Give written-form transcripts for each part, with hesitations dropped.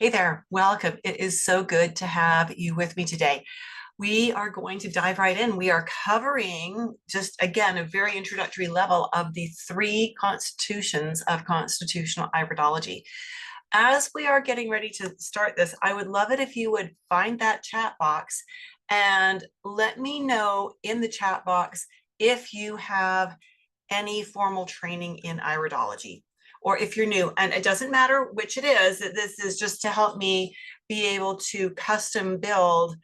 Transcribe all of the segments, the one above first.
Hey there, welcome. It is so good to have you with me today. We are going to dive right in. We are covering just again a very introductory level of the three constitutions of constitutional iridology. As we are getting ready to start this, I would love it if you would find that chat box and let me know in the chat box if you have any formal training in iridology or if you're new. And it doesn't matter which it is, this is just to help me be able to custom build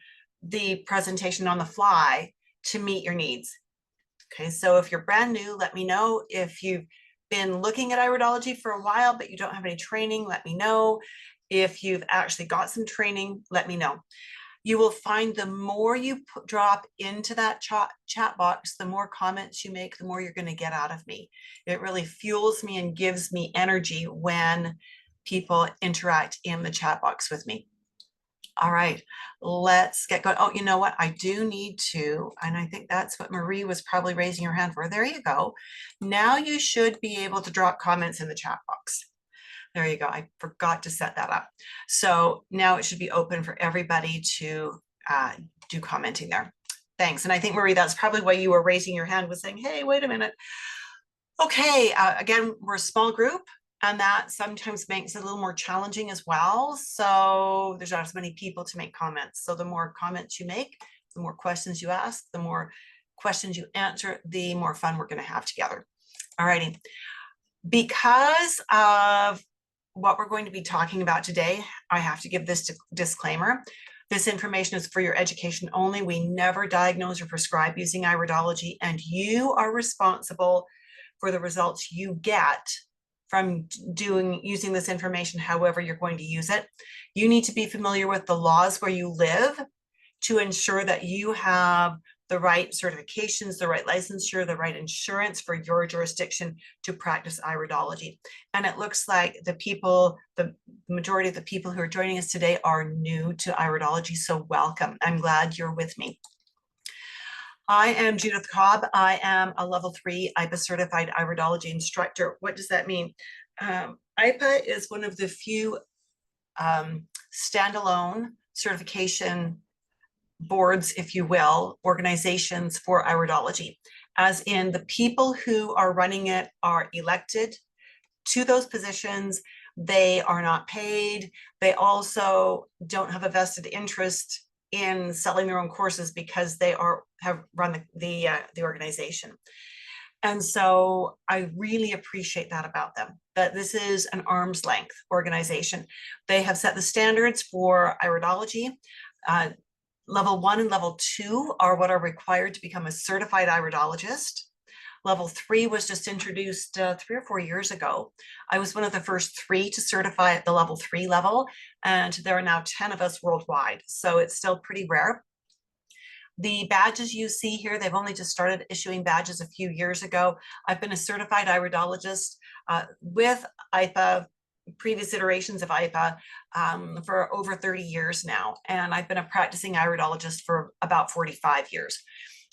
the presentation on the fly to meet your needs. Okay, so if you're brand new, let me know. If you've been looking at iridology for a while, but you don't have any training, let me know. If you've actually got some training, let me know. You will find the more you drop into that chat box, the more comments you make, the more you're going to get out of me. It really fuels me and gives me energy when people interact in the chat box with me. All right, let's get going. Oh, you know what? I do need to, and I think that's what Marie was probably raising her hand for. There you go. Now you should be able to drop comments in the chat box. There you go. I forgot to set that up. So now it should be open for everybody to do commenting there. Thanks. And I think, Marie, that's probably why you were raising your hand, was saying, hey, wait a minute. Okay, again, we're a small group, and that sometimes makes it a little more challenging as well. So there's not as many people to make comments. So the more comments you make, the more questions you ask, the more questions you answer, the more fun we're going to have together. All righty. Because of what we're going to be talking about today, I have to give this disclaimer. This information is for your education only. We never diagnose or prescribe using iridology, and you are responsible for the results you get from using this information however you're going to use it. You need to be familiar with the laws where you live to ensure that you have the right certifications, the right licensure, the right insurance for your jurisdiction to practice iridology. And it looks like the majority of the people who are joining us today are new to iridology, so welcome. I'm glad you're with me. I am Judith Cobb. I am a level 3 IPA certified iridology instructor. What does that mean? IPA is one of the few standalone certification boards, if you will, organizations for iridology, as in the people who are running it are elected to those positions. They are not paid. They also don't have a vested interest in selling their own courses because they have run the organization. And so I really appreciate that about them, that this is an arm's length organization. They have set the standards for iridology. Level 1 and level 2 are what are required to become a certified iridologist. Level 3 was just introduced 3 or 4 years ago. I was one of the first 3 to certify at the level 3 level, and there are now 10 of us worldwide, so it's still pretty rare. The badges you see here, they've only just started issuing badges a few years ago. I've been a certified iridologist with IPA, previous iterations of IPA, for over 30 years now. And I've been a practicing iridologist for about 45 years.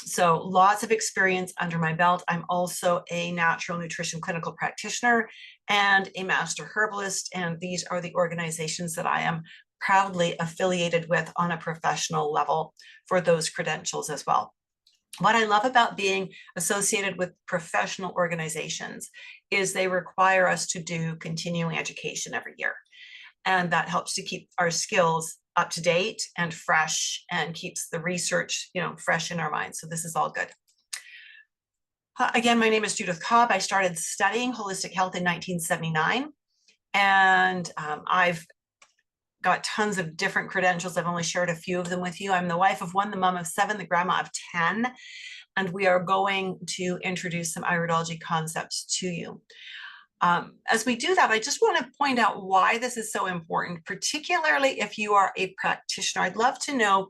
So lots of experience under my belt. I'm also a natural nutrition clinical practitioner and a master herbalist. And these are the organizations that I am proudly affiliated with on a professional level for those credentials as well. What I love about being associated with professional organizations is they require us to do continuing education every year. And that helps to keep our skills up to date and fresh and keeps the research, fresh in our minds. So this is all good. Again, my name is Judith Cobb. I started studying holistic health in 1979. And I've got tons of different credentials. I've only shared a few of them with you. I'm the wife of 1, the mom of 7, the grandma of 10, and we are going to introduce some iridology concepts to you. As we do that, I just want to point out why this is so important, particularly if you are a practitioner. I'd love to know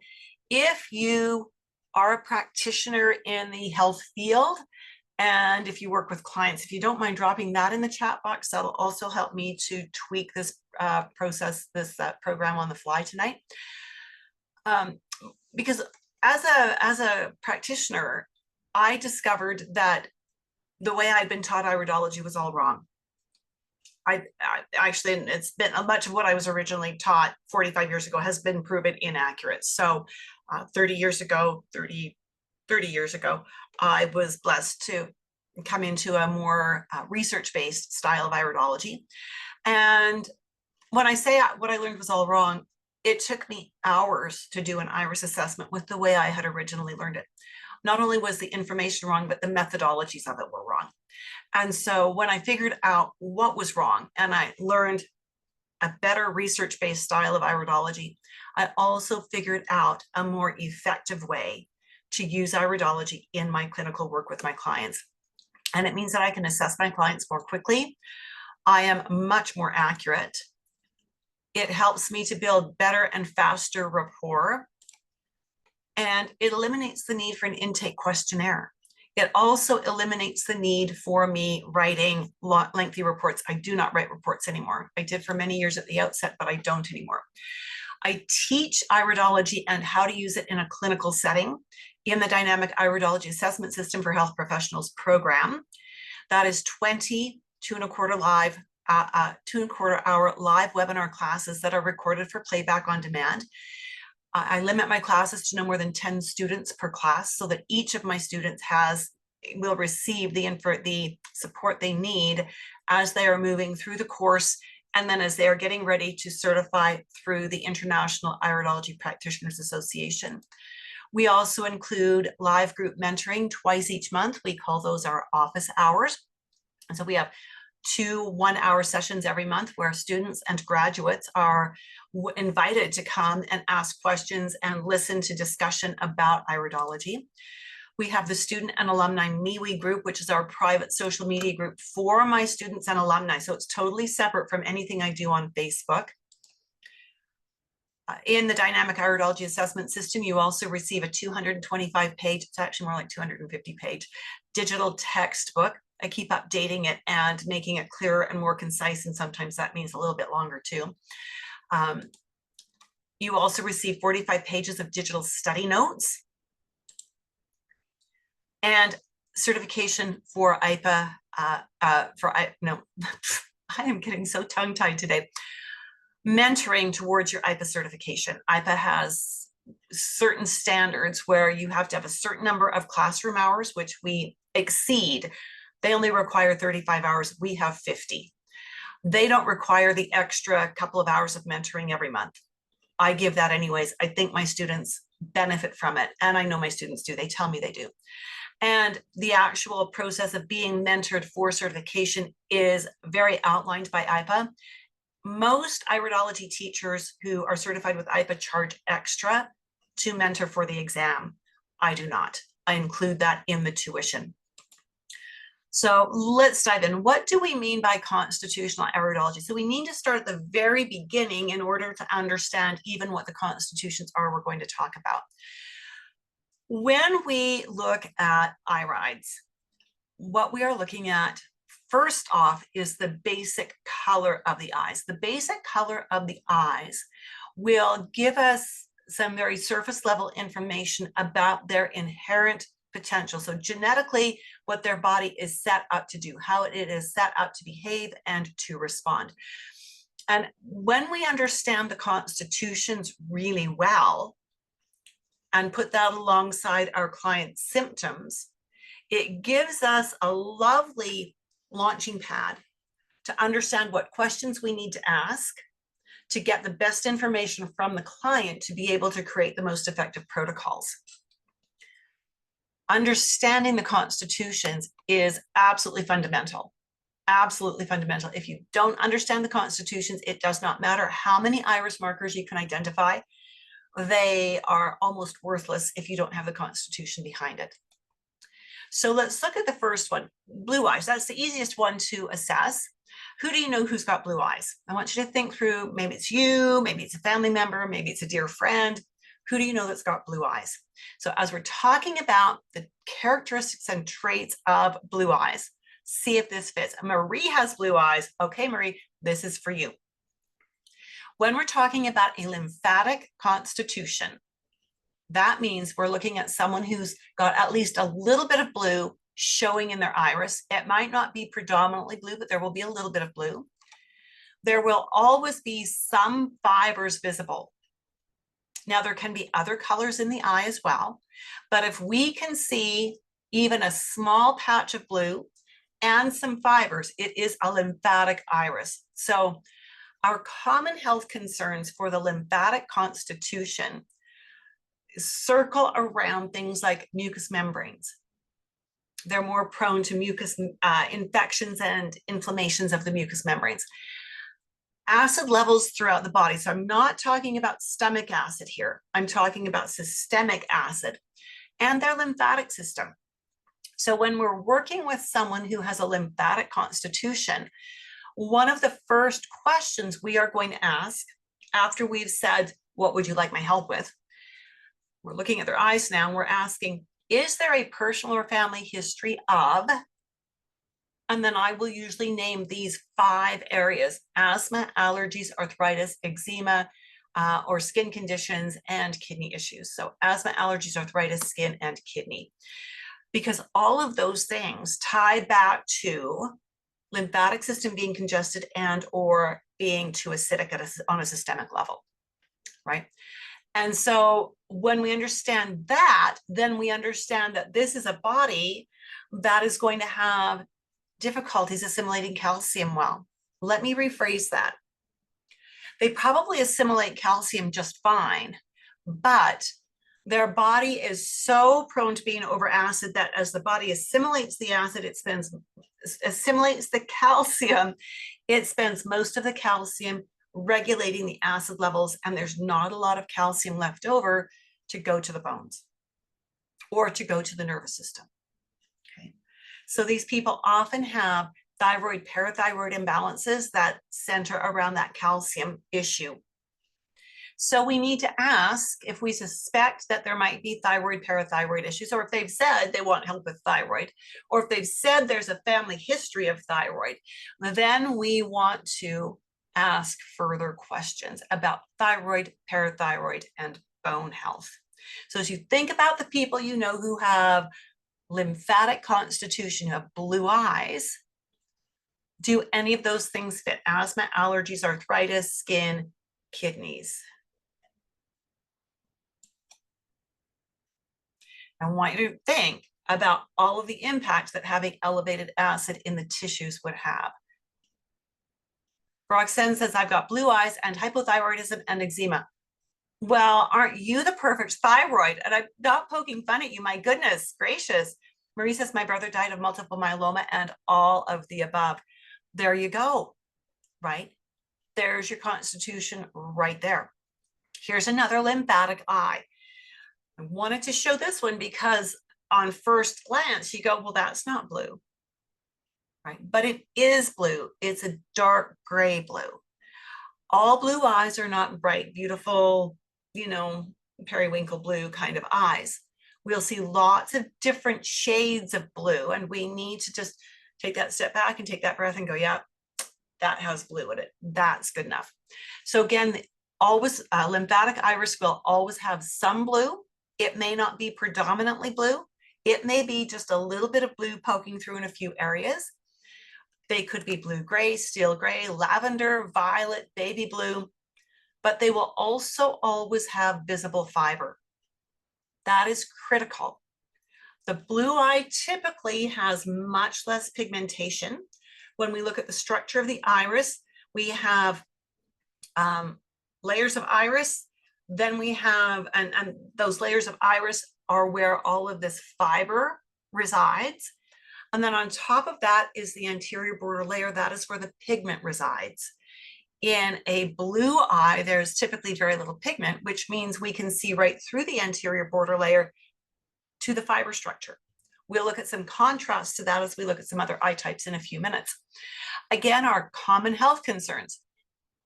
if you are a practitioner in the health field and if you work with clients. If you don't mind dropping that in the chat box, that'll also help me to tweak this program on the fly tonight. Because as a practitioner, I discovered that the way I'd been taught iridology was all wrong. actually, it's been much of what I was originally taught 45 years ago has been proven inaccurate. So 30 years ago, 30 years ago, I was blessed to come into a more research-based style of iridology. And when I say what I learned was all wrong, it took me hours to do an iris assessment with the way I had originally learned it. Not only was the information wrong, but the methodologies of it were wrong. And so when I figured out what was wrong and I learned a better research-based style of iridology, I also figured out a more effective way to use iridology in my clinical work with my clients. And it means that I can assess my clients more quickly. I am much more accurate. It helps me to build better and faster rapport. And it eliminates the need for an intake questionnaire. It also eliminates the need for me writing lengthy reports. I do not write reports anymore. I did for many years at the outset, but I don't anymore. I teach iridology and how to use it in a clinical setting in the Dynamic Iridology Assessment System for Health Professionals program. That is 20 2.25 live 2.25 hour live webinar classes that are recorded for playback on demand. I limit my classes to no more than 10 students per class so that each of my students will receive the support they need as they are moving through the course and then as they are getting ready to certify through the International Iridology Practitioners Association. We also include live group mentoring twice each month. We call those our office hours. And so we have 2 one-hour sessions every month where students and graduates are invited to come and ask questions and listen to discussion about iridology. We have the Student and Alumni MeWe group, which is our private social media group for my students and alumni. So it's totally separate from anything I do on Facebook. In the Dynamic Iridology Assessment System, you also receive a 225-page, it's actually more like 250-page, digital textbook. I keep updating it and making it clearer and more concise, and sometimes that means a little bit longer too. You also receive 45 pages of digital study notes and certification for IPA, I am getting so tongue-tied today. Mentoring towards your IPA certification. IPA has certain standards where you have to have a certain number of classroom hours, which we exceed. They only require 35 hours. We have 50. They don't require the extra couple of hours of mentoring every month. I give that anyways. I think my students benefit from it. And I know my students do. They tell me they do. And the actual process of being mentored for certification is very outlined by IPA. Most iridology teachers who are certified with IPA charge extra to mentor for the exam. I do not. I include that in the tuition. So let's dive in. What do we mean by constitutional iridology? So we need to start at the very beginning in order to understand even what the constitutions are we're going to talk about. When we look at irides, what we are looking at first off is the basic color of the eyes. The basic color of the eyes will give us some very surface level information about their inherent potential. So genetically, what their body is set up to do, how it is set up to behave and to respond. And when we understand the constitutions really well and put that alongside our client's symptoms, it gives us a lovely launching pad to understand what questions we need to ask to get the best information from the client to be able to create the most effective protocols. Understanding the constitutions is absolutely fundamental. Absolutely fundamental. If you don't understand the constitutions, it does not matter how many iris markers you can identify. They are almost worthless if you don't have the constitution behind it. So let's look at the first one, blue eyes. That's the easiest one to assess. Who do you know who's got blue eyes? I want you to think through, maybe it's you, maybe it's a family member, maybe it's a dear friend. Who do you know that's got blue eyes? So as we're talking about the characteristics and traits of blue eyes, see if this fits. Marie has blue eyes. Okay, Marie, this is for you. When we're talking about a lymphatic constitution, that means we're looking at someone who's got at least a little bit of blue showing in their iris. It might not be predominantly blue, but there will be a little bit of blue. there will always be some fibers visible. Now, there can be other colors in the eye as well, but if we can see even a small patch of blue and some fibers, it is a lymphatic iris. So our common health concerns for the lymphatic constitution circle around things like mucous membranes. They're more prone to mucus infections and inflammations of the mucous membranes. Acid levels throughout the body. So I'm not talking about stomach acid here. I'm talking about systemic acid and their lymphatic system. So when we're working with someone who has a lymphatic constitution, one of the first questions we are going to ask after we've said, what would you like my help with? We're looking at their eyes now and we're asking, is there a personal or family history of? And then I will usually name these 5 areas: asthma, allergies, arthritis, eczema, or skin conditions, and kidney issues. So asthma, allergies, arthritis, skin, and kidney. Because all of those things tie back to lymphatic system being congested and or being too acidic on a systemic level, right? And so when we understand that, then we understand that this is a body that is going to have difficulties assimilating calcium well. Let me rephrase that. They probably assimilate calcium just fine, but their body is so prone to being over acid that as the body assimilates the acid, assimilates the calcium, it spends most of the calcium regulating the acid levels, and there's not a lot of calcium left over to go to the bones or to go to the nervous system. Okay. So these people often have thyroid, parathyroid imbalances that center around that calcium issue. So we need to ask if we suspect that there might be thyroid, parathyroid issues, or if they've said they want help with thyroid, or if they've said there's a family history of thyroid, then we want to ask further questions about thyroid, parathyroid, and bone health. So as you think about the people you know who have lymphatic constitution, who have blue eyes, do any of those things fit? Asthma, allergies, arthritis, skin, kidneys. I want you to think about all of the impacts that having elevated acid in the tissues would have. Roxanne says, I've got blue eyes and hypothyroidism and eczema. Well, aren't you the perfect thyroid? And I'm not poking fun at you, my goodness gracious. Marie says, my brother died of multiple myeloma and all of the above. There you go, right? There's your constitution right there. Here's another lymphatic eye. I wanted to show this one because on first glance, you go, well, that's not blue, right? But it is blue. It's a dark gray blue. All blue eyes are not bright, beautiful, periwinkle blue kind of eyes. We'll see lots of different shades of blue, and we need to just take that step back and take that breath and go, yeah, that has blue in it. That's good enough. So again, always lymphatic iris will always have some blue. It may not be predominantly blue. It may be just a little bit of blue poking through in a few areas. They could be blue-gray, steel gray, lavender, violet, baby blue, but they will also always have visible fiber. That is critical. The blue eye typically has much less pigmentation. When we look at the structure of the iris, we have layers of iris. Then we have, and those layers of iris are where all of this fiber resides. And then on top of that is the anterior border layer. That is where the pigment resides. In a blue eye, there's typically very little pigment, which means we can see right through the anterior border layer to the fiber structure. We'll look at some contrast to that as we look at some other eye types in a few minutes. Again, our common health concerns,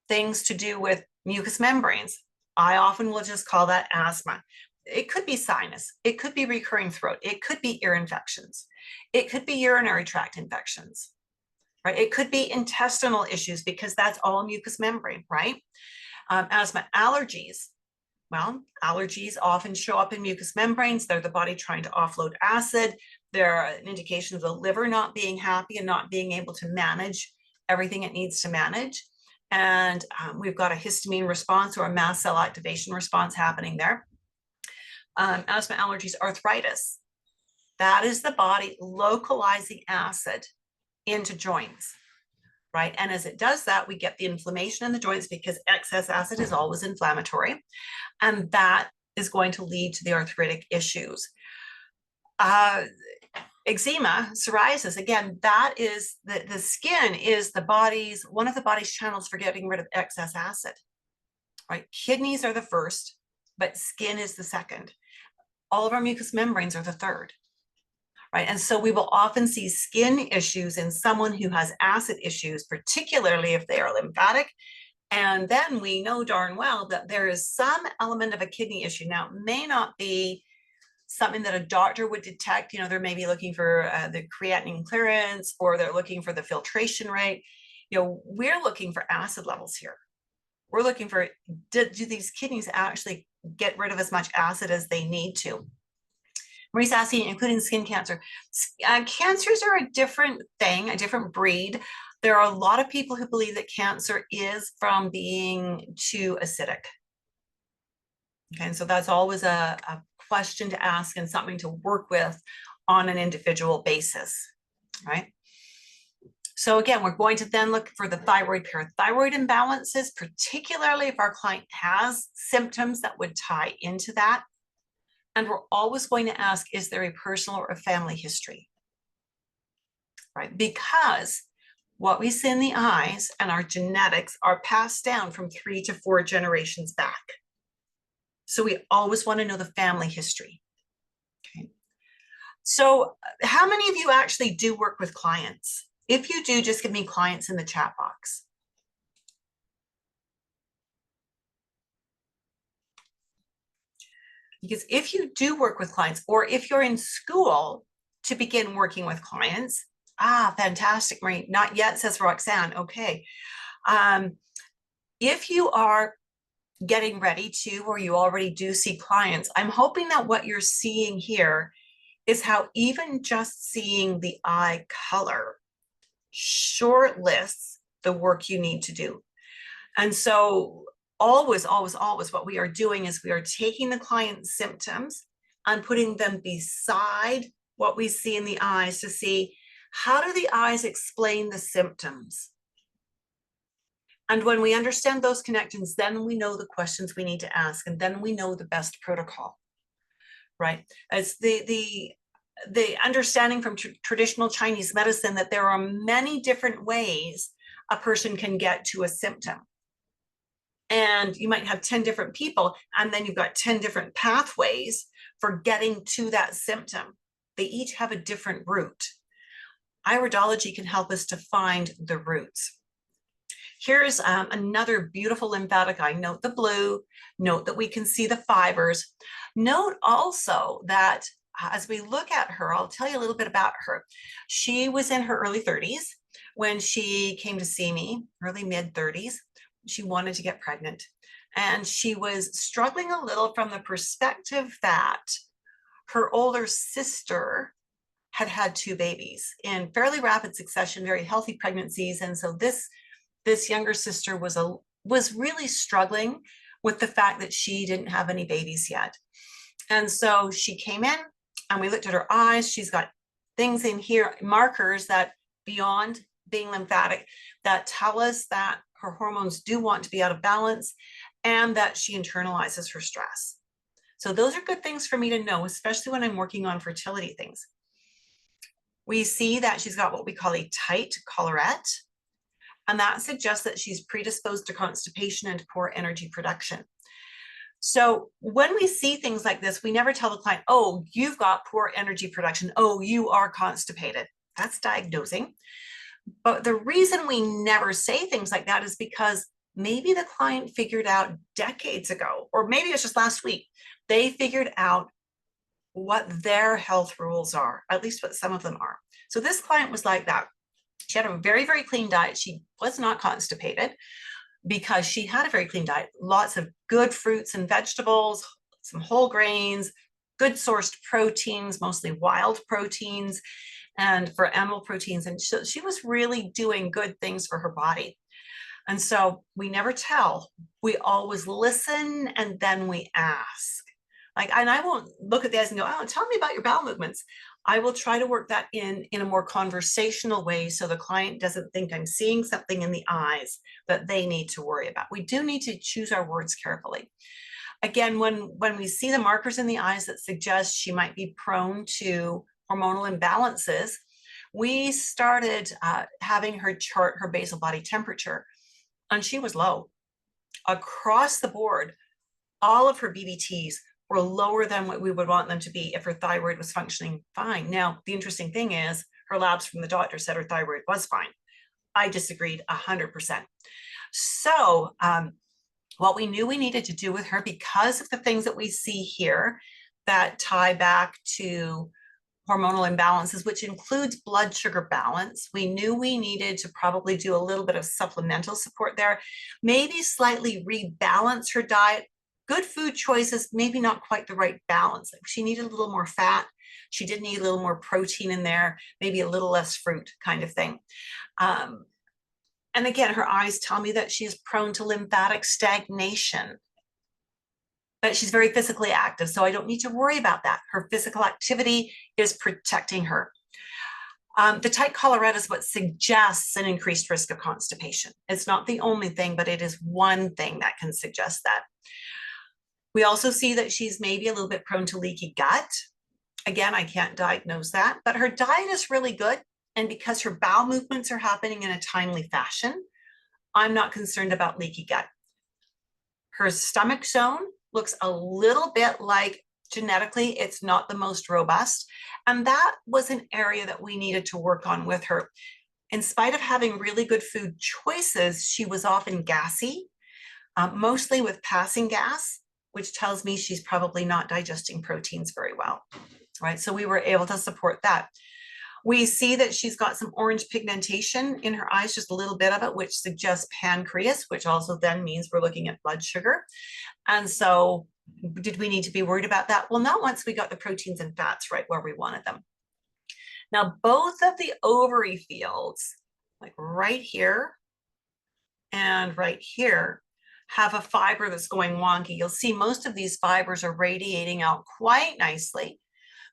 things to do with mucous membranes. I often will just call that asthma. It could be sinus. It could be recurring throat. It could be ear infections. It could be urinary tract infections, right? It could be intestinal issues because that's all mucous membrane, right? Asthma, allergies. Well, allergies often show up in mucous membranes. They're the body trying to offload acid. They're an indication of the liver not being happy and not being able to manage everything it needs to manage. And we've got a histamine response or a mast cell activation response happening there. Asthma, allergies, arthritis. That is the body localizing acid into joints, right? And as it does that, we get the inflammation in the joints because excess acid is always inflammatory. And that is going to lead to the arthritic issues. Eczema, psoriasis, again, that is the skin is one of the body's channels for getting rid of excess acid, right? Kidneys are the first, but skin is the second. All of our mucous membranes are the third, right? And so we will often see skin issues in someone who has acid issues, particularly if they are lymphatic. And then we know darn well that there is some element of a kidney issue. Now, it may not be something that a doctor would detect. You know, they're maybe looking for the creatinine clearance, or they're looking for the filtration rate. You know, we're looking for acid levels here. We're looking for, do these kidneys actually get rid of as much acid as they need to? Marie's asking, including skin cancer. Cancers are a different thing, a different breed. There are a lot of people who believe that cancer is from being too acidic. Okay, and so that's always a question to ask and something to work with on an individual basis, right? So again, we're going to then look for the thyroid parathyroid imbalances, particularly if our client has symptoms that would tie into that. And we're always going to ask, is there a personal or a family history, right? Because what we see in the eyes and our genetics are passed down from 3 to 4 generations back. So we always want to know the family history. Okay. So how many of you actually do work with clients? If you do, just give me clients in the chat box. Because if you do work with clients, or if you're in school to begin working with clients, fantastic, Marie. Not yet, says Roxanne. Okay. If you are getting ready to, or you already do see clients, I'm hoping that what you're seeing here is how even just seeing the eye color shortlists the work you need to do. And so always, always, always what we are doing is we are taking the client's symptoms and putting them beside what we see in the eyes to see, how do the eyes explain the symptoms? And when we understand those connections, then we know the questions we need to ask, and then we know the best protocol, right? As the understanding from traditional Chinese medicine that there are many different ways a person can get to a symptom. And you might have 10 different people, and then you've got 10 different pathways for getting to that symptom. They each have a different route. Iridology can help us to find the roots. Here's another beautiful lymphatic eye. Note the blue, note that we can see the fibers. Note also that as we look at her, I'll tell you a little bit about her. She was in her early 30s when she came to see me, early mid 30s. She wanted to get pregnant, and she was struggling a little from the perspective that her older sister had had 2 babies in fairly rapid succession, very healthy pregnancies. And so this younger sister was really struggling with the fact that she didn't have any babies yet. And so she came in and we looked at her eyes. She's got things in here, markers that beyond being lymphatic, that tell us that her hormones do want to be out of balance and that she internalizes her stress. So those are good things for me to know, especially when I'm working on fertility things. We see that she's got what we call a tight collarette, and that suggests that she's predisposed to constipation and poor energy production. So when we see things like this, we never tell the client, oh, you've got poor energy production. Oh, you are constipated. That's diagnosing. But the reason we never say things like that is because maybe the client figured out decades ago, or maybe it's just last week, they figured out what their health rules are, at least what some of them are. So this client was like that. She had a very, very clean diet. She was not constipated because she had a very clean diet, lots of good fruits and vegetables, some whole grains, good sourced proteins, mostly wild proteins, and for animal proteins. And she was really doing good things for her body. And so we never tell. We always listen and then we ask. Like, and I won't look at this and go, oh, tell me about your bowel movements. I will try to work that in a more conversational way so the client doesn't think I'm seeing something in the eyes that they need to worry about. We do need to choose our words carefully. Again, when we see the markers in the eyes that suggest she might be prone to hormonal imbalances, we started having her chart her basal body temperature, and she was low. Across the board, all of her BBTs were lower than what we would want them to be if her thyroid was functioning fine. Now, the interesting thing is her labs from the doctor said her thyroid was fine. I disagreed 100%. So what we knew we needed to do with her, because of the things that we see here that tie back to hormonal imbalances, which includes blood sugar balance, we knew we needed to probably do a little bit of supplemental support there, maybe slightly rebalance her diet. Good food choices, maybe not quite the right balance. She needed a little more fat. She did need a little more protein in there, maybe a little less fruit kind of thing. And again, her eyes tell me that she's prone to lymphatic stagnation, but she's very physically active, so I don't need to worry about that. Her physical activity is protecting her. The tight collarette is what suggests an increased risk of constipation. It's not the only thing, but it is one thing that can suggest that. We also see that she's maybe a little bit prone to leaky gut. Again, I can't diagnose that, but her diet is really good. And because her bowel movements are happening in a timely fashion, I'm not concerned about leaky gut. Her stomach zone looks a little bit like genetically it's not the most robust. And that was an area that we needed to work on with her. In spite of having really good food choices, she was often gassy, mostly with passing gas, which tells me she's probably not digesting proteins very well, right? So we were able to support that. We see that she's got some orange pigmentation in her eyes, just a little bit of it, which suggests pancreas, which also then means we're looking at blood sugar. And so did we need to be worried about that? Well, not once we got the proteins and fats right where we wanted them. Now, both of the ovary fields, like right here and right here, have a fiber that's going wonky. You'll see most of these fibers are radiating out quite nicely,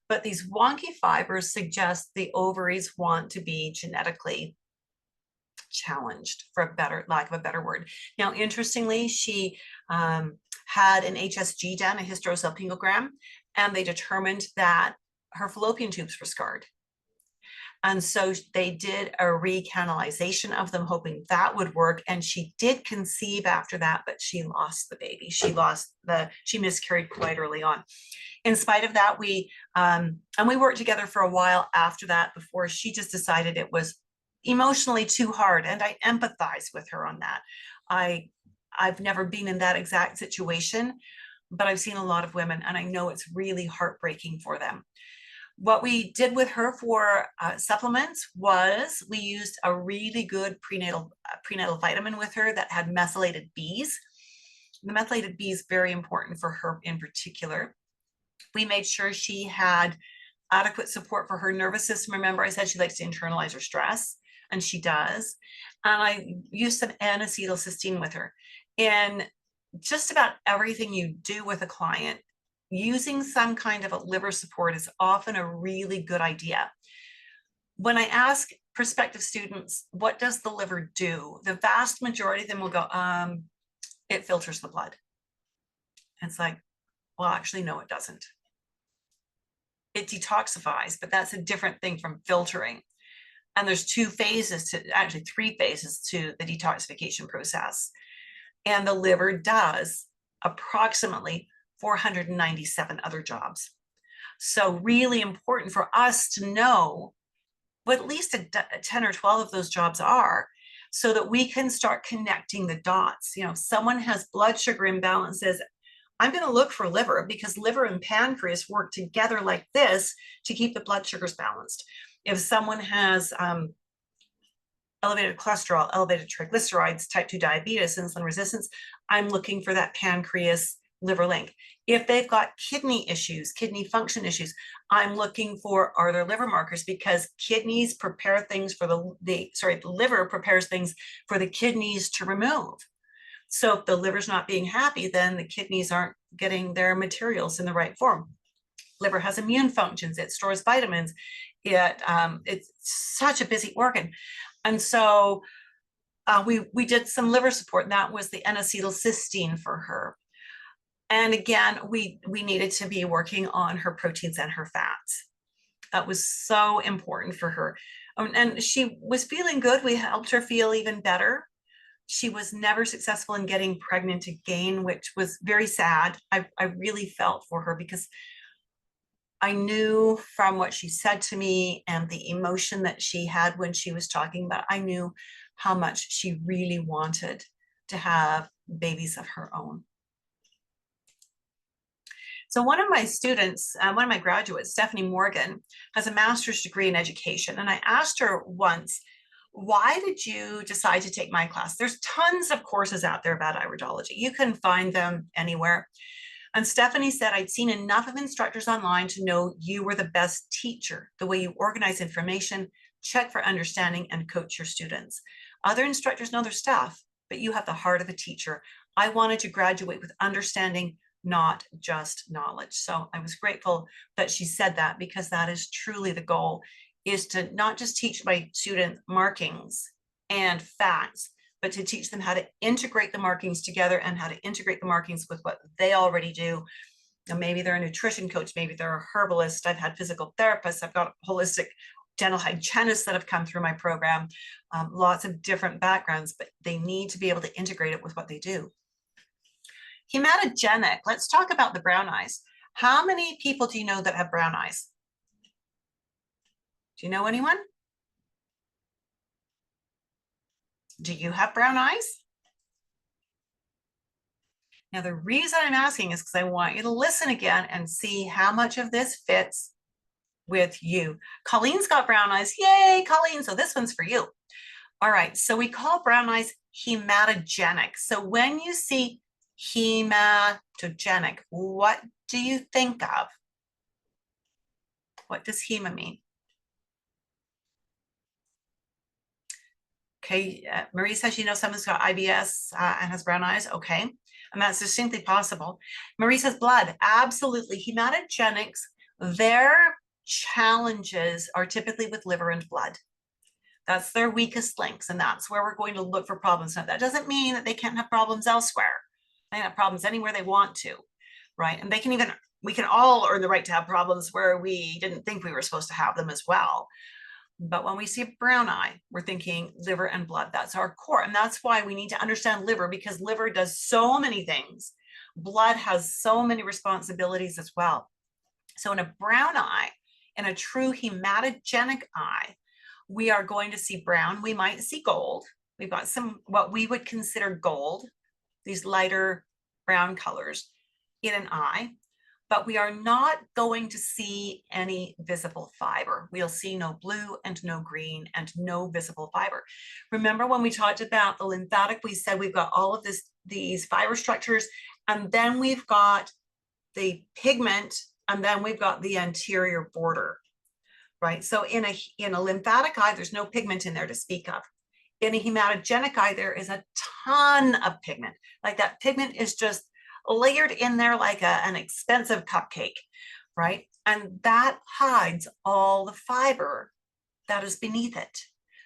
but these wonky fibers suggest the ovaries want to be genetically challenged, for a better lack of a better word. Now, interestingly, she had an HSG done, a hysterosalpingogram, and they determined that her fallopian tubes were scarred. And so they did a recanalization of them, hoping that would work. And she did conceive after that, but she lost the baby. She miscarried quite early on. In spite of that, and we worked together for a while after that before she just decided it was emotionally too hard. And I empathize with her on that. I've never been in that exact situation, but I've seen a lot of women, and I know it's really heartbreaking for them. What we did with her for supplements was we used a really good prenatal vitamin with her that had methylated Bs. The methylated B is very important for her in particular. We made sure she had adequate support for her nervous system. Remember, I said she likes to internalize her stress, and she does. And I used some N-acetylcysteine with her. And just about everything you do with a client, using some kind of a liver support is often a really good idea. When I ask prospective students, what does the liver do? The vast majority of them will go, it filters the blood. And it's like, well, actually, no, it doesn't. It detoxifies, but that's a different thing from filtering. And there's three phases to the detoxification process. And the liver does approximately 497 other jobs. So really important for us to know what at least 10 or 12 of those jobs are, so that we can start connecting the dots. You know, if someone has blood sugar imbalances, I'm going to look for liver, because liver and pancreas work together like this to keep the blood sugars balanced. If someone has elevated cholesterol, elevated triglycerides, type 2 diabetes, insulin resistance, I'm looking for that pancreas liver link. If they've got kidney issues, kidney function issues, I'm looking for, are there liver markers? Because kidneys prepare things for the liver prepares things for the kidneys to remove. So if the liver's not being happy, then the kidneys aren't getting their materials in the right form. Liver has immune functions, it stores vitamins, it's such a busy organ. And so we did some liver support, and that was the N-acetylcysteine for her. And again, we needed to be working on her proteins and her fats. That was so important for her. And she was feeling good. We helped her feel even better. She was never successful in getting pregnant again, which was very sad. I really felt for her because I knew from what she said to me and the emotion that she had when she was talking about, I knew how much she really wanted to have babies of her own. So one of my students, one of my graduates, Stephanie Morgan, has a master's degree in education. And I asked her once, why did you decide to take my class? There's tons of courses out there about iridology. You can find them anywhere. And Stephanie said, I'd seen enough of instructors online to know you were the best teacher, the way you organize information, check for understanding, and coach your students. Other instructors know their stuff, but you have the heart of a teacher. I wanted to graduate with understanding, not just knowledge. So I was grateful that she said that, because that is truly the goal, is to not just teach my student markings and facts, but to teach them how to integrate the markings together and how to integrate the markings with what they already do. And maybe they're a nutrition coach, maybe they're a herbalist. I've had physical therapists, I've got holistic dental hygienists that have come through my program, lots of different backgrounds, but they need to be able to integrate it with what they do. Hematogenic, let's talk about the brown eyes. How many people do you know that have brown eyes? Do you know anyone? Do you have brown eyes? Now, the reason I'm asking is because I want you to listen again and see how much of this fits with you. Colleen's got brown eyes. Yay, Colleen. So this one's for you. All right. So we call brown eyes hematogenic. So when you see hematogenic, what do you think of? What does hema mean? Okay, Marie says, you know, someone's got IBS and has brown eyes. Okay, and that's distinctly possible. Marie says blood. Absolutely. Hematogenics, their challenges are typically with liver and blood. That's their weakest links, and that's where we're going to look for problems. Now, that doesn't mean that they can't have problems elsewhere. They have problems anywhere they want to, right? And they can even, we can all earn the right to have problems where we didn't think we were supposed to have them as well. But when we see a brown eye, we're thinking liver and blood. That's our core. And that's why we need to understand liver, because liver does so many things. Blood has so many responsibilities as well. So in a brown eye, in a true hematogenic eye, we are going to see brown. We might see gold. We've got some, what we would consider gold, these lighter brown colors in an eye. But we are not going to see any visible fiber. We'll see no blue and no green and no visible fiber. Remember when we talked about the lymphatic, we said we've got all of these fiber structures, and then we've got the pigment, and then we've got the anterior border, right? So in a lymphatic eye, there's no pigment in there to speak of. In a hematogenic eye, there is a ton of pigment. Like that pigment is just layered in there like an expensive cupcake, right? And that hides all the fiber that is beneath it.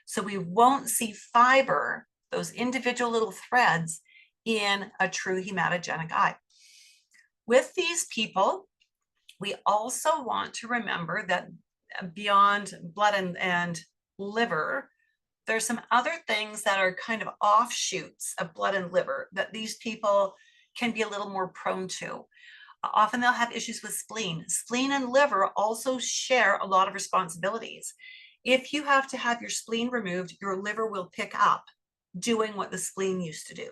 So we won't see fiber, those individual little threads, in a true hematogenic eye. With these people, we also want to remember that beyond blood and liver, there's some other things that are kind of offshoots of blood and liver that these people can be a little more prone to. Often they'll have issues with spleen. Spleen and liver also share a lot of responsibilities. If you have to have your spleen removed, your liver will pick up doing what the spleen used to do.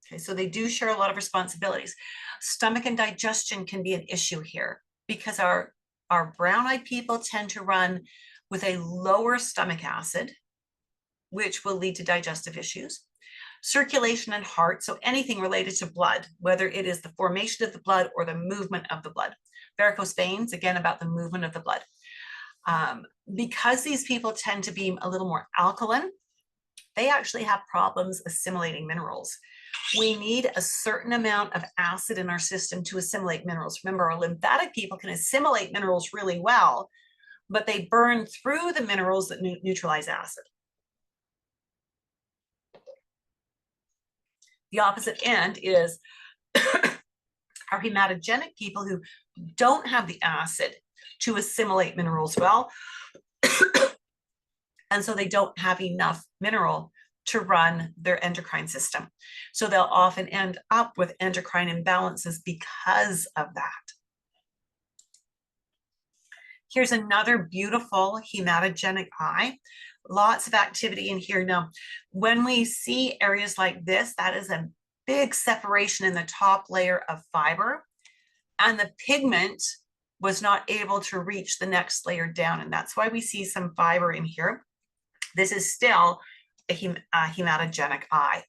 Okay, so they do share a lot of responsibilities. Stomach and digestion can be an issue here because our brown-eyed people tend to run with a lower stomach acid, which will lead to digestive issues. Circulation and heart, so anything related to blood, whether it is the formation of the blood or the movement of the blood. Varicose veins, again, about the movement of the blood. Because these people tend to be a little more alkaline, they actually have problems assimilating minerals. We need a certain amount of acid in our system to assimilate minerals. Remember, our lymphatic people can assimilate minerals really well, but they burn through the minerals that neutralize acid. The opposite end is our hematogenic people who don't have the acid to assimilate minerals well. And so they don't have enough mineral to run their endocrine system. So they'll often end up with endocrine imbalances because of that. Here's another beautiful hematogenic eye. Lots of activity in here. Now, when we see areas like this, that is a big separation in the top layer of fiber, and the pigment was not able to reach the next layer down. And that's why we see some fiber in here. This is still a hematogenic eye.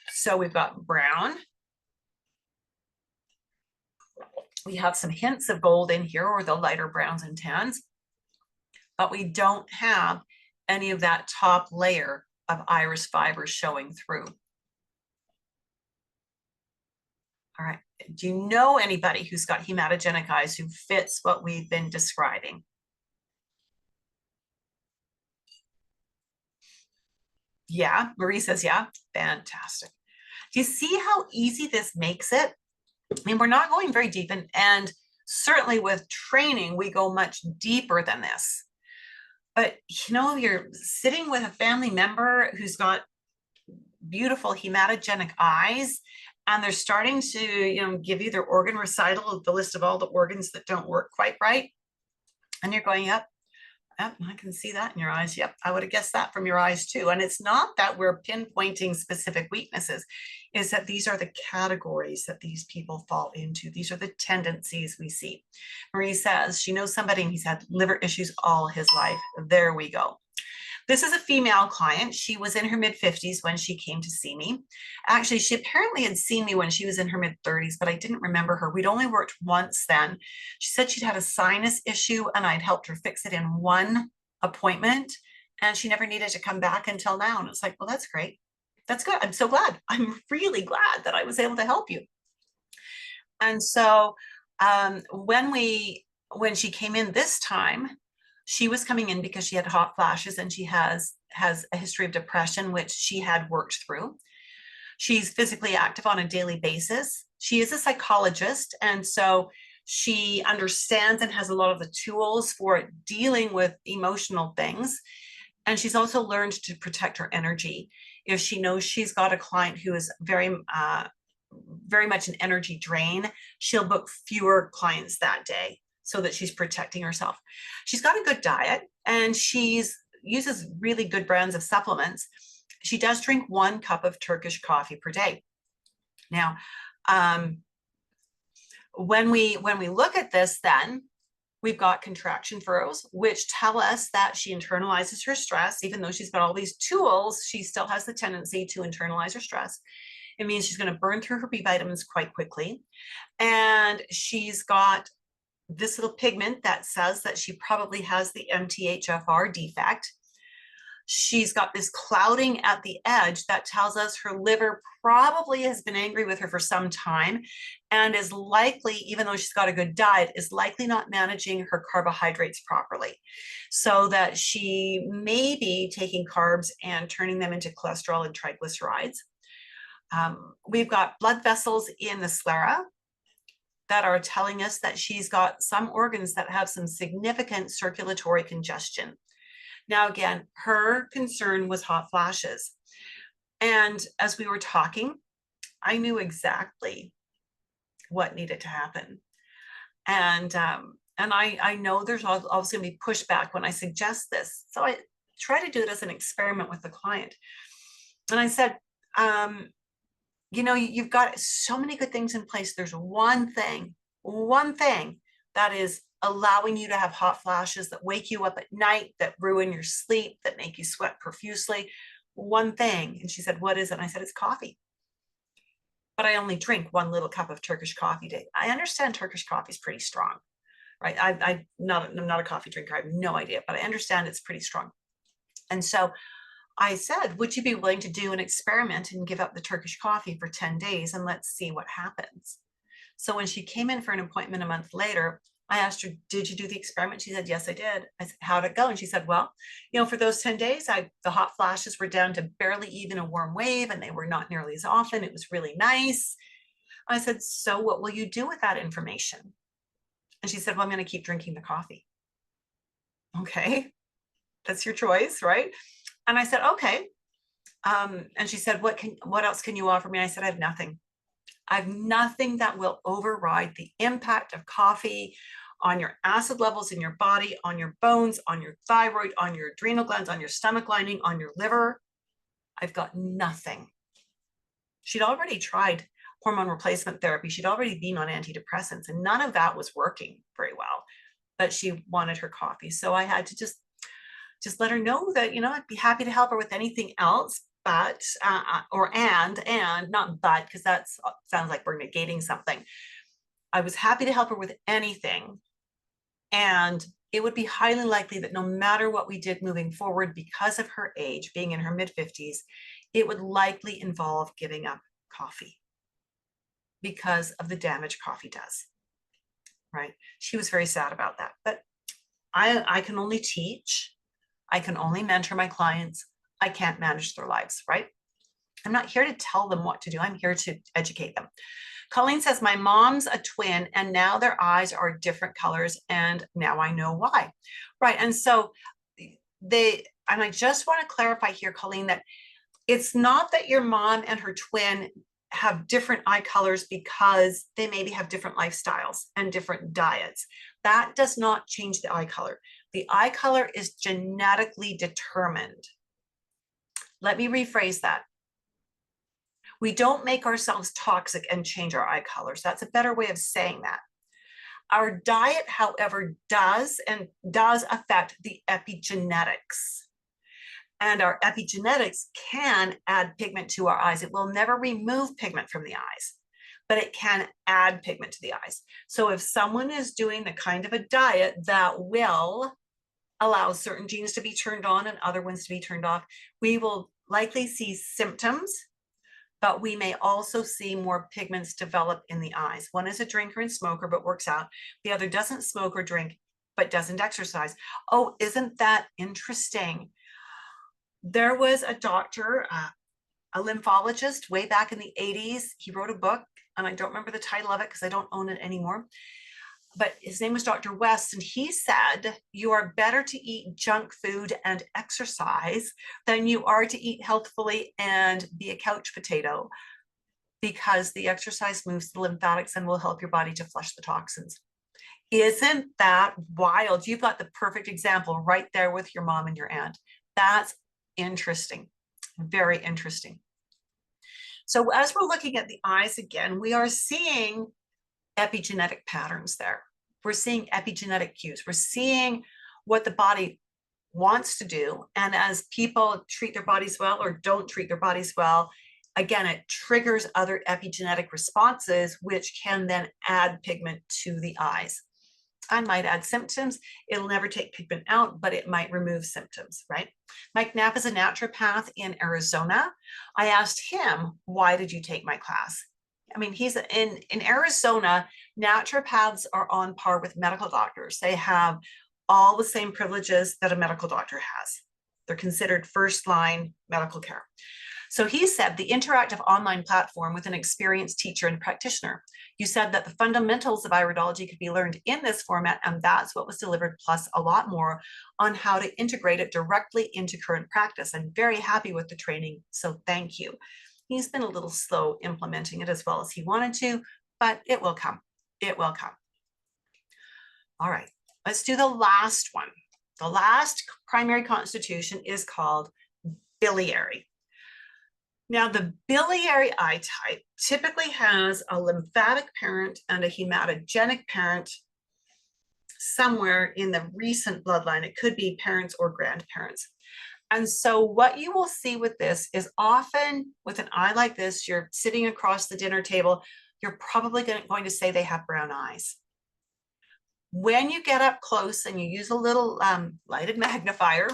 So we've got brown. We have some hints of gold in here, or the lighter browns and tans, but we don't have any of that top layer of iris fibers showing through. All right, do you know anybody who's got hematogenic eyes who fits what we've been describing? Yeah, Marie says, yeah, fantastic. Do you see how easy this makes it? I mean, we're not going very deep, and certainly with training, we go much deeper than this. But, you know, you're sitting with a family member who's got beautiful hematogenic eyes, and they're starting to, you know, give you their organ recital of the list of all the organs that don't work quite right. And you're going, yep, I can see that in your eyes. Yep, I would have guessed that from your eyes too. And it's not that we're pinpointing specific weaknesses, is that these are the categories that these people fall into. These are the tendencies we see. Marie says she knows somebody and he's had liver issues all his life. There we go. This is a female client. She was in her mid-50s when she came to see me. Actually, she apparently had seen me when she was in her mid-30s, but I didn't remember her. We'd only worked once then. She said she'd had a sinus issue and I'd helped her fix it in one appointment, and she never needed to come back until now. And it's like, well, that's great. That's good. I'm so glad. I'm really glad that I was able to help you. And so when she came in this time, she was coming in because she had hot flashes and she has a history of depression, which she had worked through. She's physically active on a daily basis. She is a psychologist, and so she understands and has a lot of the tools for dealing with emotional things. And she's also learned to protect her energy. If she knows she's got a client who is very much an energy drain, she'll book fewer clients that day, so that she's protecting herself. She's got a good diet and she uses really good brands of supplements. She does drink 1 cup of Turkish coffee per day. Now, when we look at this, then we've got contraction furrows, which tell us that she internalizes her stress. Even though she's got all these tools, she still has the tendency to internalize her stress. It means she's going to burn through her B vitamins quite quickly. And she's got this little pigment that says that she probably has the MTHFR defect. She's got this clouding at the edge that tells us her liver probably has been angry with her for some time and is likely, even though she's got a good diet, is likely not managing her carbohydrates properly. So that she may be taking carbs and turning them into cholesterol and triglycerides. We've got blood vessels in the sclera that are telling us that she's got some organs that have some significant circulatory congestion. Now, again, her concern was hot flashes. And as we were talking, I knew exactly what needed to happen. And I know there's always going to be pushback when I suggest this. So I try to do it as an experiment with the client. And I said, you know, you've got so many good things in place. There's one thing that is allowing you to have hot flashes that wake you up at night, that ruin your sleep, that make you sweat profusely. one thing. And she said, what is it? And I said, it's coffee. But I only drink one little cup of Turkish coffee a day. I understand Turkish coffee is pretty strong, right? I'm not a coffee drinker. I have no idea, but I understand it's pretty strong. And so I said, would you be willing to do an experiment and give up the Turkish coffee for 10 days and let's see what happens? So when she came in for an appointment a month later, I asked her, did you do the experiment? She said, yes, I did. I said, how'd it go? And she said, well, for those 10 days, the hot flashes were down to barely even a warm wave, and they were not nearly as often. It was really nice. I said, so what will you do with that information? And she said, well, I'm going to keep drinking the coffee. Okay, that's your choice, right? And I said, okay. And she said, what else can you offer me? I said, I have nothing. I have nothing that will override the impact of coffee on your acid levels in your body, on your bones, on your thyroid, on your adrenal glands, on your stomach lining, on your liver. I've got nothing. She'd already tried hormone replacement therapy. She'd already been on antidepressants, and none of that was working very well, but she wanted her coffee. So I had to just let her know that, I'd be happy to help her with anything else, but, not but, because that sounds like we're negating something. I was happy to help her with anything. And it would be highly likely that no matter what we did moving forward, because of her age, being in her mid-50s, it would likely involve giving up coffee because of the damage coffee does, right? She was very sad about that. But I can only teach. I can only mentor my clients. I can't manage their lives, right? I'm not here to tell them what to do. I'm here to educate them. Colleen says, my mom's a twin and now their eyes are different colors and now I know why. Right. And so and I just want to clarify here, Colleen, that it's not that your mom and her twin have different eye colors because they maybe have different lifestyles and different diets. That does not change the eye color. The eye color is genetically determined. Let me rephrase that. We don't make ourselves toxic and change our eye colors. That's a better way of saying that. Our diet, however, does affect the epigenetics. And our epigenetics can add pigment to our eyes. It will never remove pigment from the eyes, but it can add pigment to the eyes. So if someone is doing the kind of a diet that will allow certain genes to be turned on and other ones to be turned off, we will likely see symptoms, but we may also see more pigments develop in the eyes. One is a drinker and smoker, but works out. The other doesn't smoke or drink, but doesn't exercise. Oh, isn't that interesting? There was a doctor, a lymphologist way back in the 80s. He wrote a book, and I don't remember the title of it because I don't own it anymore. But his name was Dr. West, and he said, you are better to eat junk food and exercise than you are to eat healthfully and be a couch potato, because the exercise moves the lymphatics and will help your body to flush the toxins. Isn't that wild? You've got the perfect example right there with your mom and your aunt. That's interesting, very interesting. So as we're looking at the eyes again, we are seeing epigenetic patterns there. We're seeing epigenetic cues. We're seeing what the body wants to do. And as people treat their bodies well or don't treat their bodies well, again, it triggers other epigenetic responses, which can then add pigment to the eyes. I might add symptoms. It'll never take pigment out, but it might remove symptoms, right? Mike Knapp is a naturopath in Arizona. I asked him, why did you take my class? I mean, he's in Arizona, naturopaths are on par with medical doctors. They have all the same privileges that a medical doctor has. They're considered first-line medical care. So he said the interactive online platform with an experienced teacher and practitioner. You said that the fundamentals of iridology could be learned in this format, and that's what was delivered, plus a lot more on how to integrate it directly into current practice. I'm very happy with the training, so thank you. He's been a little slow implementing it as well as he wanted to, but it will come. It will come. All right, let's do the last one. The last primary constitution is called biliary. Now, the biliary eye type typically has a lymphatic parent and a hematogenic parent somewhere in the recent bloodline. It could be parents or grandparents. And so what you will see with this is often with an eye like this, you're sitting across the dinner table, you're probably going to say they have brown eyes. When you get up close and you use a little lighted magnifier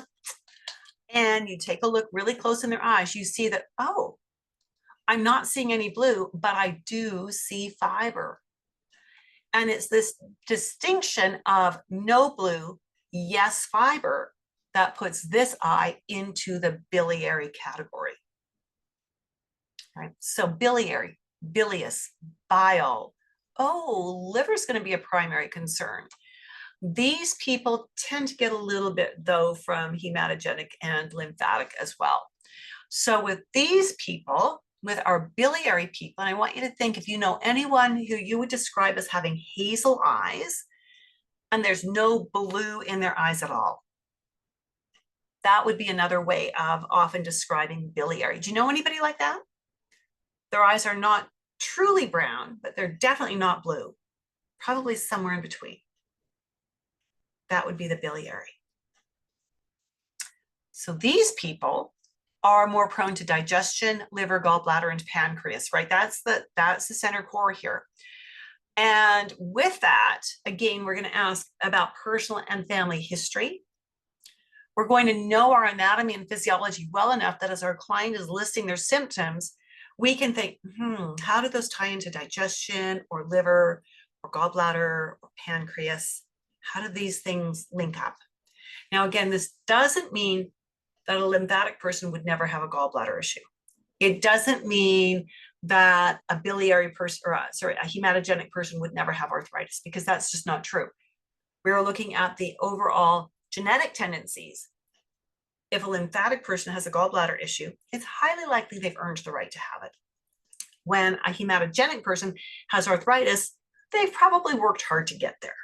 and you take a look really close in their eyes, you see that, oh, I'm not seeing any blue, but I do see fiber. And it's this distinction of no blue, yes fiber, that puts this eye into the biliary category. Right? So biliary, bilious, bile. Oh, liver's going to be a primary concern. These people tend to get a little bit, though, from hematogenic and lymphatic as well. So with these people, with our biliary people, and I want you to think if you know anyone who you would describe as having hazel eyes, and there's no blue in their eyes at all. That would be another way of often describing biliary. Do you know anybody like that? Their eyes are not truly brown, but they're definitely not blue. Probably somewhere in between. That would be the biliary. So these people are more prone to digestion, liver, gallbladder, and pancreas, right? That's the center core here. And with that, again, we're going to ask about personal and family history. We're going to know our anatomy and physiology well enough that as our client is listing their symptoms, we can think, how do those tie into digestion or liver or gallbladder or pancreas? How do these things link up? Now, again, this doesn't mean that a lymphatic person would never have a gallbladder issue. It doesn't mean that a biliary person, or a hematogenic person would never have arthritis, because that's just not true. We're looking at the overall genetic tendencies. If a lymphatic person has a gallbladder issue, it's highly likely they've earned the right to have it. When a hematogenic person has arthritis, they've probably worked hard to get there,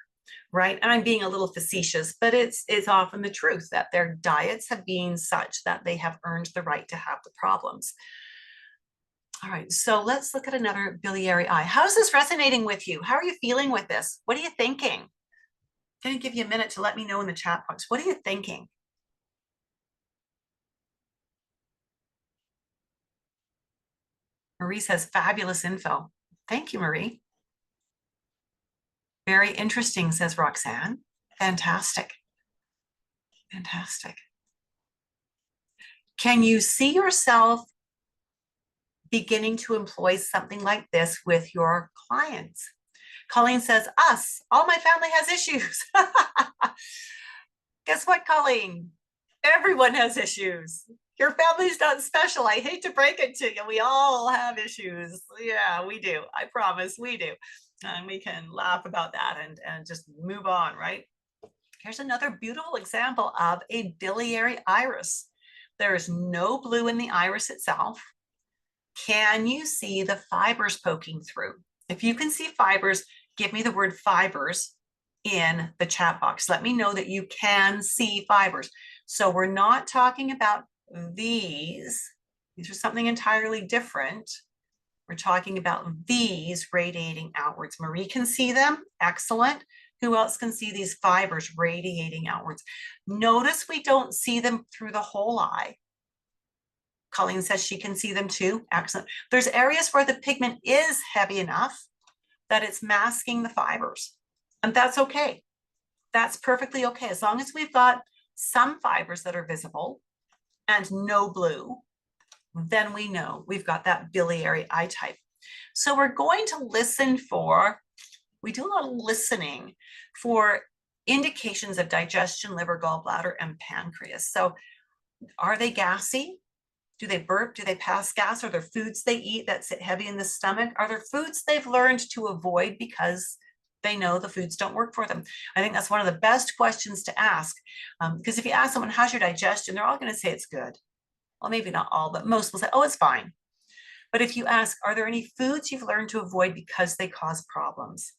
right? And I'm being a little facetious, but it's often the truth that their diets have been such that they have earned the right to have the problems. All right, so let's look at another biliary eye. How's this resonating with you? How are you feeling with this? What are you thinking? I'm going to give you a minute to let me know in the chat box. What are you thinking? Marie says fabulous info. Thank you, Marie. Very interesting, says Roxanne. Fantastic. Fantastic. Can you see yourself beginning to employ something like this with your clients? Colleen says, us, all my family has issues. Guess what, Colleen? Everyone has issues. Your family's not special. I hate to break it to you. We all have issues. Yeah, we do. I promise we do. And we can laugh about that and just move on, right? Here's another beautiful example of a biliary iris. There is no blue in the iris itself. Can you see the fibers poking through? If you can see fibers, give me the word fibers in the chat box. Let me know that you can see fibers. So we're not talking about these. These are something entirely different. We're talking about these radiating outwards. Marie can see them. Excellent. Who else can see these fibers radiating outwards? Notice we don't see them through the whole eye. Colleen says she can see them too. Excellent. There's areas where the pigment is heavy enough that it's masking the fibers. And that's okay. That's perfectly okay. As long as we've got some fibers that are visible and no blue, then we know we've got that biliary eye type. So we're going to listen for, we do a lot of listening for indications of digestion, liver, gallbladder, and pancreas. So are they gassy? Do they burp? Do they pass gas? Are there foods they eat that sit heavy in the stomach? Are there foods they've learned to avoid because they know the foods don't work for them? I think that's one of the best questions to ask. Because if you ask someone, how's your digestion? They're all going to say it's good. Well, maybe not all, but most will say, oh, it's fine. But if you ask, are there any foods you've learned to avoid because they cause problems?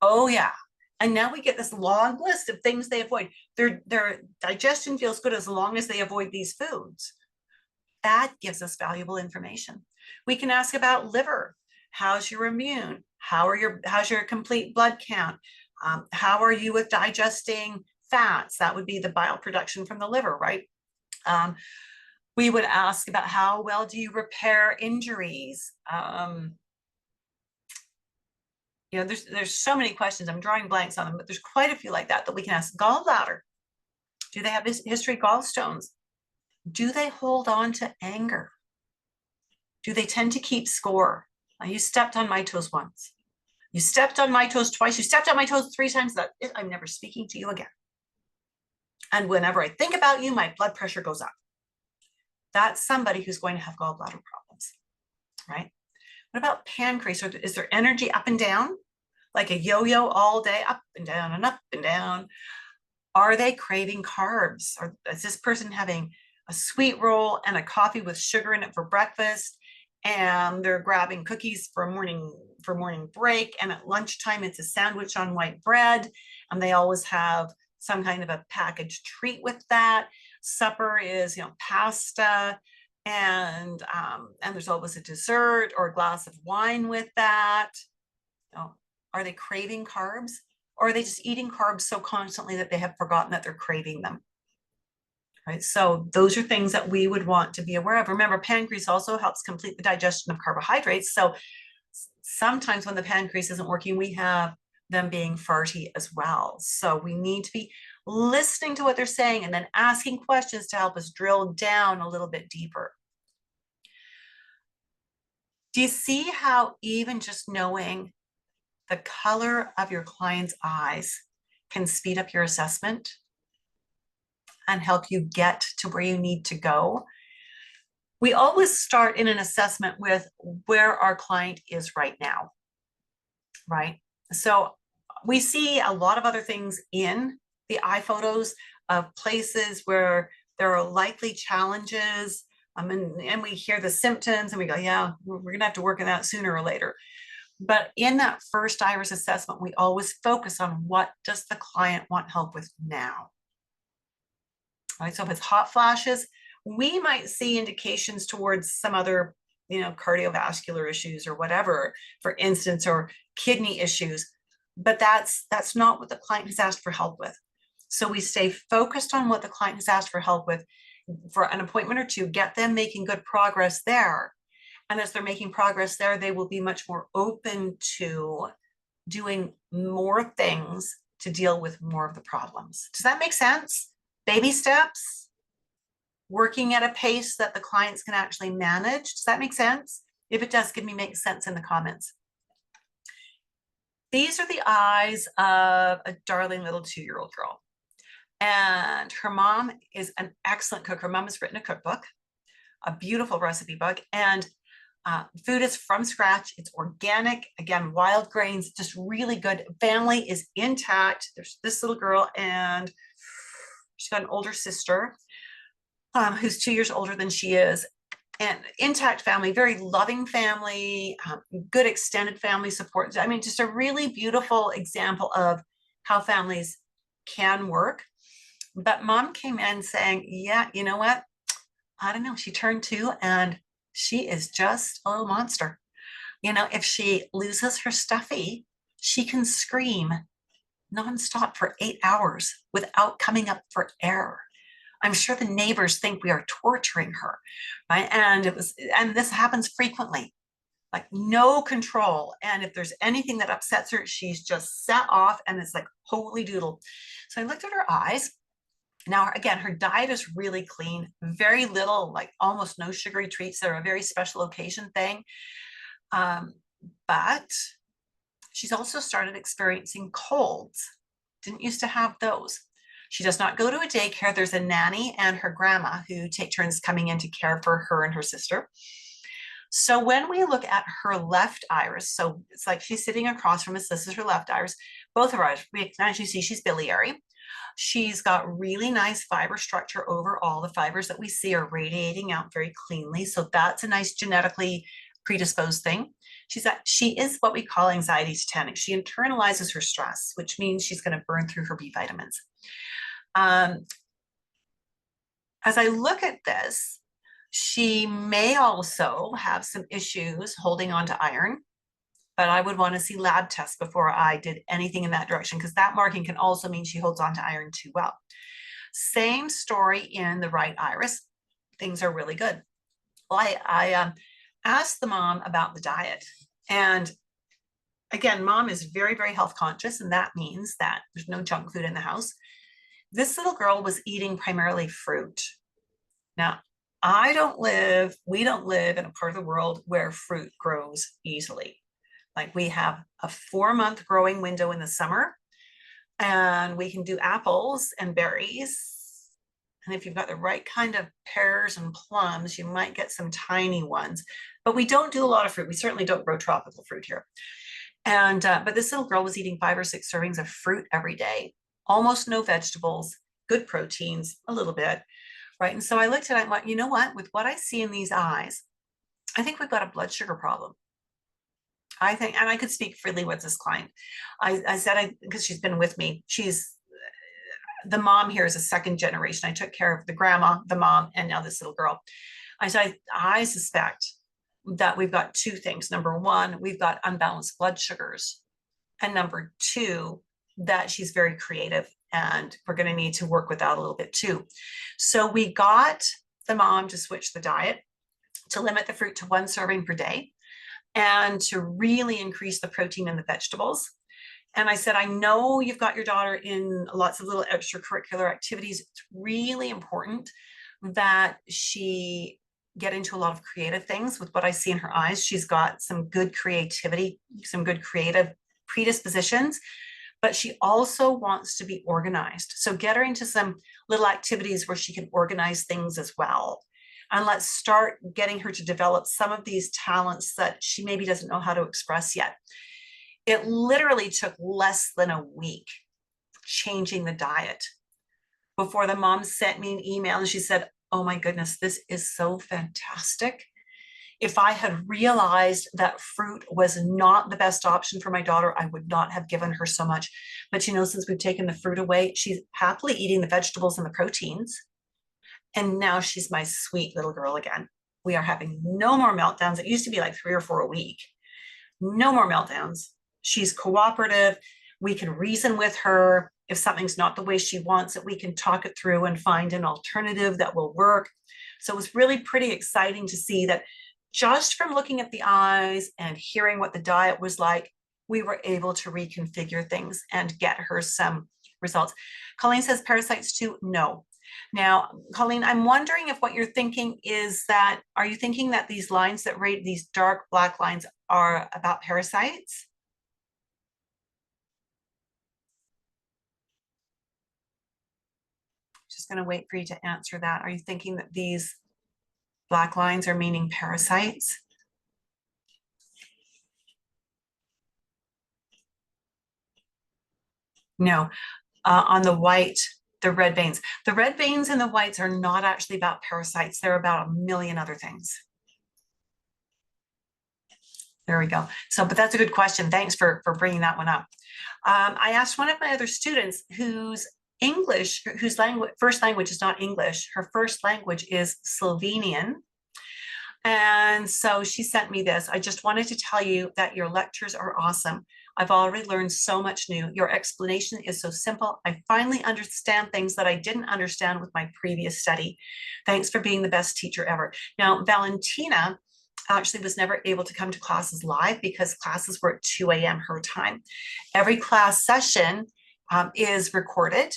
Oh, yeah. And now we get this long list of things they avoid. Their digestion feels good as long as they avoid these foods. That gives us valuable information. We can ask about liver. How's your immune? How's your complete blood count? How are you with digesting fats? That would be the bile production from the liver, right? We would ask about how well do you repair injuries? There's so many questions. I'm drawing blanks on them, but there's quite a few like that we can ask. Gallbladder. Do they have this history of gallstones? Do they hold on to anger? Do they tend to keep score? You stepped on my toes once. You stepped on my toes twice. You stepped on my toes 3 times. I'm never speaking to you again. And whenever I think about you, my blood pressure goes up. That's somebody who's going to have gallbladder problems, right? What about pancreas? Is there energy up and down? Like a yo-yo all day, up and down and up and down? Are they craving carbs? Or is this person having a sweet roll and a coffee with sugar in it for breakfast? And they're grabbing cookies for morning break. And at lunchtime, it's a sandwich on white bread. And they always have some kind of a packaged treat with that. Supper is, pasta. And there's always a dessert or a glass of wine with that. Are they craving carbs? Or are they just eating carbs so constantly that they have forgotten that they're craving them? Right? So those are things that we would want to be aware of. Remember, pancreas also helps complete the digestion of carbohydrates. So sometimes when the pancreas isn't working, we have them being farty as well. So we need to be listening to what they're saying and then asking questions to help us drill down a little bit deeper. Do you see how even just knowing the color of your client's eyes can speed up your assessment and help you get to where you need to go? We always start in an assessment with where our client is right now, right? So we see a lot of other things in the eye photos of places where there are likely challenges, and we hear the symptoms and we go, yeah, we're gonna have to work on that sooner or later. But in that first iris assessment, we always focus on what does the client want help with now. Right? So if it's hot flashes, we might see indications towards some other, cardiovascular issues or whatever, for instance, or kidney issues. But that's not what the client has asked for help with. So we stay focused on what the client has asked for help with for an appointment or two, get them making good progress there. And as they're making progress there, they will be much more open to doing more things to deal with more of the problems. Does that make sense? Baby steps, working at a pace that the clients can actually manage. Does that make sense? If it does, make sense in the comments. These are the eyes of a darling little 2-year-old girl. And her mom is an excellent cook. Her mom has written a cookbook, a beautiful recipe book, and food is from scratch. It's organic, again, wild grains, just really good. Family is intact. There's this little girl, and she's got an older sister who's 2 years older than she is. And intact family, very loving family, good extended family support. I mean, just a really beautiful example of how families can work. But mom came in saying, yeah, you know what? I don't know. She turned 2 and she is just a little monster. If she loses her stuffy, she can scream nonstop for 8 hours without coming up for air. I'm sure the neighbors think we are torturing her, right? And this happens frequently, like no control. And if there's anything that upsets her, she's just set off and it's like, holy doodle. So I looked at her eyes. Now, again, her diet is really clean, very little, like almost no sugary treats. They're a very special occasion thing. But she's also started experiencing colds. Didn't used to have those. She does not go to a daycare. There's a nanny and her grandma who take turns coming in to care for her and her sister. So when we look at her left iris, so it's like she's sitting across from us. This is her left iris. Both of our eyes, we can actually see she's biliary. She's got really nice fiber structure overall. The fibers that we see are radiating out very cleanly. So that's a nice genetically predisposed thing. She is what we call anxiety tetanic. She internalizes her stress, which means she's going to burn through her B vitamins. As I look at this, she may also have some issues holding on to iron, but I would want to see lab tests before I did anything in that direction, because that marking can also mean she holds on to iron too well. Same story in the right iris. Things are really good. Well, I asked the mom about the diet. And again, mom is very, very health conscious, and that means that there's no junk food in the house. This little girl was eating primarily fruit. Now, we don't live in a part of the world where fruit grows easily. Like we have a 4-month growing window in the summer, and we can do apples and berries. And if you've got the right kind of pears and plums, you might get some tiny ones. But we don't do a lot of fruit. We certainly don't grow tropical fruit here. And but this little girl was eating 5 or 6 servings of fruit every day, almost no vegetables, good proteins, a little bit, right? And so I looked at it and went, you know what? With what I see in these eyes, I think we've got a blood sugar problem. I think, and I could speak freely with this client. I said, because she's been with me, the mom here is a second generation. I took care of the grandma, the mom, and now this little girl. I said, I suspect that we've got 2 things. Number 1, we've got unbalanced blood sugars. And number 2, that she's very creative, and we're going to need to work with that a little bit too. So we got the mom to switch the diet, to limit the fruit to 1 serving per day, and to really increase the protein in the vegetables. And I said, I know you've got your daughter in lots of little extracurricular activities. It's really important that she get into a lot of creative things. With what I see in her eyes, she's got some good creativity, some good creative predispositions, but she also wants to be organized. So get her into some little activities where she can organize things as well. And let's start getting her to develop some of these talents that she maybe doesn't know how to express yet. It literally took less than a week changing the diet before the mom sent me an email and she said, oh my goodness, this is so fantastic. If I had realized that fruit was not the best option for my daughter, I would not have given her so much. But you know, since we've taken the fruit away, she's happily eating the vegetables and the proteins. And now she's my sweet little girl again. We are having no more meltdowns. It used to be like 3 or 4 a week. No more meltdowns. She's cooperative. We can reason with her. If something's not the way she wants it, we can talk it through and find an alternative that will work. So it was really pretty exciting to see that just from looking at the eyes and hearing what the diet was like, we were able to reconfigure things and get her some results. Colleen says parasites too? No. Now, Colleen, I'm wondering if what you're thinking is that, are you thinking that these lines that rate these dark black lines are about parasites? Just going to wait for you to answer that. Are you thinking that these black lines are meaning parasites? No. On the white, the red veins. The red veins and the whites are not actually about parasites. They're about a million other things. There we go. So, but that's a good question. Thanks for bringing that one up. I asked one of my other students whose first language is not English. Her first language is Slovenian. And so she sent me this. I just wanted to tell you that your lectures are awesome. I've already learned so much new. Your explanation is so simple. I finally understand things that I didn't understand with my previous study. Thanks for being the best teacher ever. Now, Valentina actually was never able to come to classes live because classes were at 2 a.m. her time. Every class session is recorded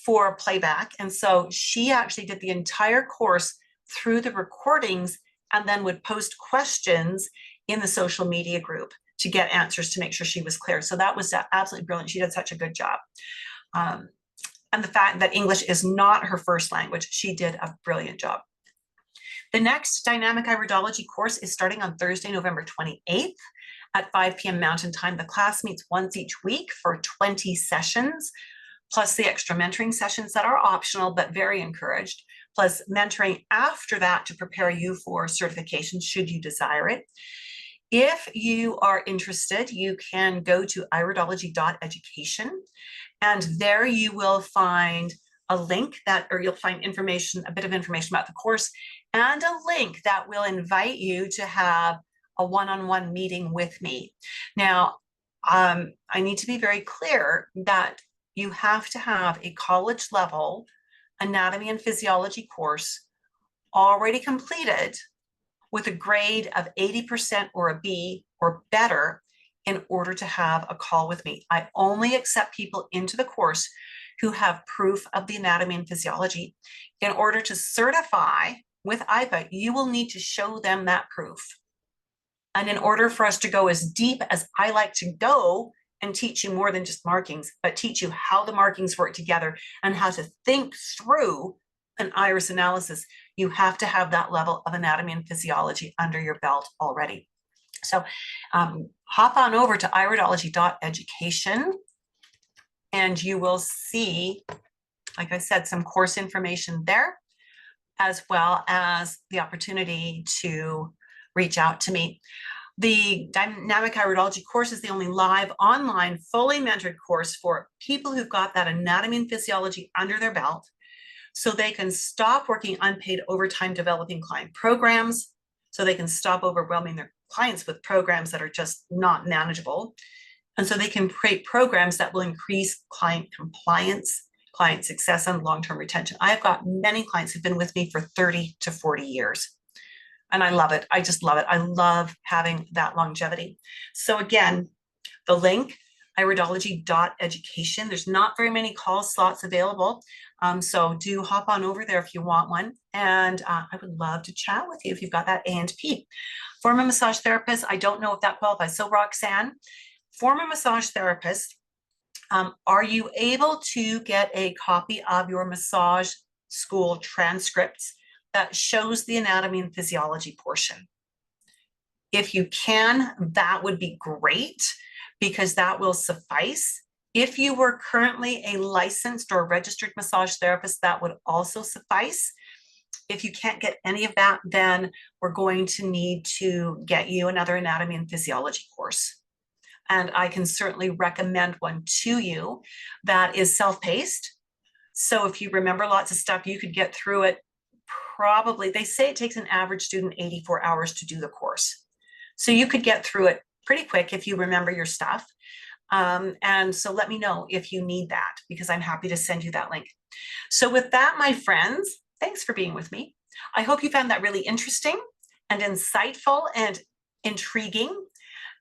for playback. And so she actually did the entire course through the recordings and then would post questions in the social media group to get answers to make sure she was clear. So that was absolutely brilliant. She did such a good job. And the fact that English is not her first language, she did a brilliant job. The next Dynamic Iridology course is starting on Thursday, November 28th at 5 p.m. Mountain Time. The class meets once each week for 20 sessions, plus the extra mentoring sessions that are optional but very encouraged, plus mentoring after that to prepare you for certification should you desire it. If you are interested, you can go to iridology.education, and there you will find a link or you'll find information, a bit of information about the course, and a link that will invite you to have a one-on-one meeting with me. Now, I need to be very clear that you have to have a college level anatomy and physiology course already completed with a grade of 80% or a B or better in order to have a call with me. I only accept people into the course who have proof of the anatomy and physiology. In order to certify with IPA, you will need to show them that proof. And in order for us to go as deep as I like to go and teach you more than just markings, but teach you how the markings work together and how to think through an iris analysis, you have to have that level of anatomy and physiology under your belt already. So hop on over to iridology.education and you will see, like I said, some course information there, as well as the opportunity to reach out to me. The Dynamic Iridology course is the only live, online, fully mentored course for people who've got that anatomy and physiology under their belt, so they can stop working unpaid overtime developing client programs, so they can stop overwhelming their clients with programs that are just not manageable, and so they can create programs that will increase client compliance, client success, and long-term retention. I've got many clients who've been with me for 30 to 40 years. And I love it. I just love it. I love having that longevity. So again, the link, iridology.education. There's not very many call slots available. So do hop on over there if you want one. And I would love to chat with you if you've got that A&P. Former massage therapist, I don't know if that qualifies. So Roxanne, former massage therapist, are you able to get a copy of your massage school transcripts that shows the anatomy and physiology portion? If you can, that would be great, because that will suffice. If you were currently a licensed or registered massage therapist, that would also suffice. If you can't get any of that, then we're going to need to get you another anatomy and physiology course. And I can certainly recommend one to you that is self-paced. So if you remember lots of stuff, you could get through it. Probably, they say it takes an average student 84 hours to do the course. So you could get through it pretty quick if you remember your stuff. And so let me know if you need that, because I'm happy to send you that link. So with that, my friends, thanks for being with me. I hope you found that really interesting and insightful and intriguing.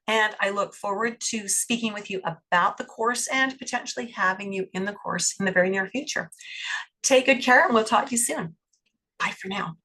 And I look forward to speaking with you about the course and potentially having you in the course in the very near future. Take good care, and we'll talk to you soon. Bye for now.